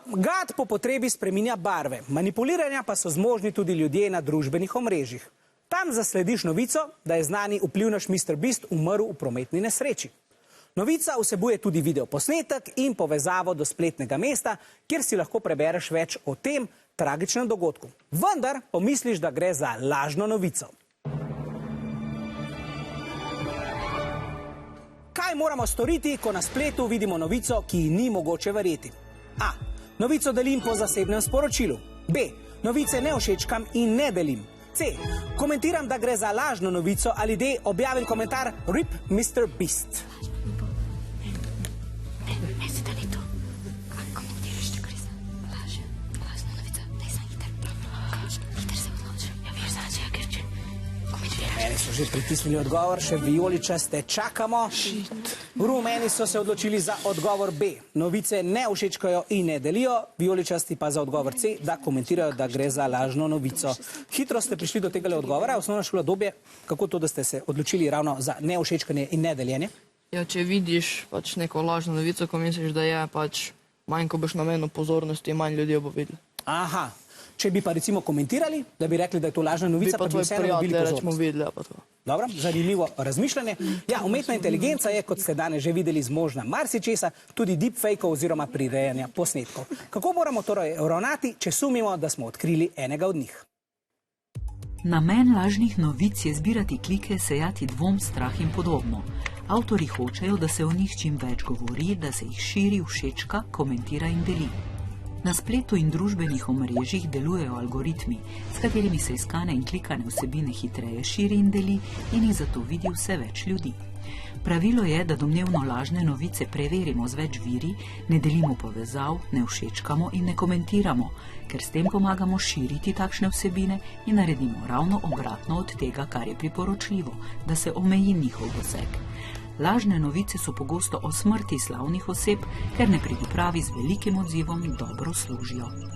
Gad po potrebi spreminja barve, manipuliranja pa so zmožni tudi ljudje na družbenih omrežjih. Tam zaslediš novico, da je znani vplivnež Mr. Beast umrl v prometni nesreči. Novica vsebuje tudi videoposnetek in povezavo do spletnega mesta, kjer si lahko prebereš več o tem tragičnem dogodku. Vendar pomisliš, da gre za lažno novico. Kaj moramo storiti, ko na spletu vidimo novico, ki ji ni mogoče verjeti? A. Novico delim po zasebnem sporočilu. B. Novice ne všečkam in ne delim. C. Komentiram, da gre za lažno novico. Ali D. Objavim komentar RIP Mr. Beast. Meni so že pritisnili odgovor, še vijoličaste čakamo. Rumeni so se odločili za odgovor B. Novice ne všečkajo in ne delijo, vijoličasti pa za odgovor C, da komentirajo, da gre za lažno novico. Hitro ste prišli do tega odgovora, osnovna šola Dobje. Kako to, da ste se odločili ravno za ne všečkanje in ne deljenje? Ja, če vidiš pač neko lažno novico, ko misliš, da je pač manj, ko boš namenil pozornosti, manj ljudi bo videlo. Aha. Če bi pa recimo komentirali, da bi rekli, da je to lažna novica, pa bi vseeno dobili pozornost. Dobro, zanimivo razmišljanje. Ja, umetna inteligenca je, kot ste danes že videli, zmožna marsičesa, tudi deepfakeov oziroma prirejanja posnetkov. Kako moramo torej ravnati, če sumimo, da smo odkrili enega od njih? Namen lažnih novic je zbirati klike, sejati dvom, strah in podobno. Avtori hočejo, da se o njih čim več govori, da se jih širi, všečka, komentira in deli. Na spletu in družbenih omrežjih delujejo algoritmi, s katerimi se iskane in klikane vsebine hitreje širi in deli in jih zato vidi vse več ljudi. Pravilo je, da domnevno lažne novice preverimo z več viri, ne delimo povezav, ne všečkamo in ne komentiramo, ker s tem pomagamo širiti takšne vsebine in naredimo ravno obratno od tega, kar je priporočljivo, da se omeji njihov doseg. Lažne novice so pogosto o smrti slavnih oseb, ker nepridipravi z velikim odzivom dobro služijo.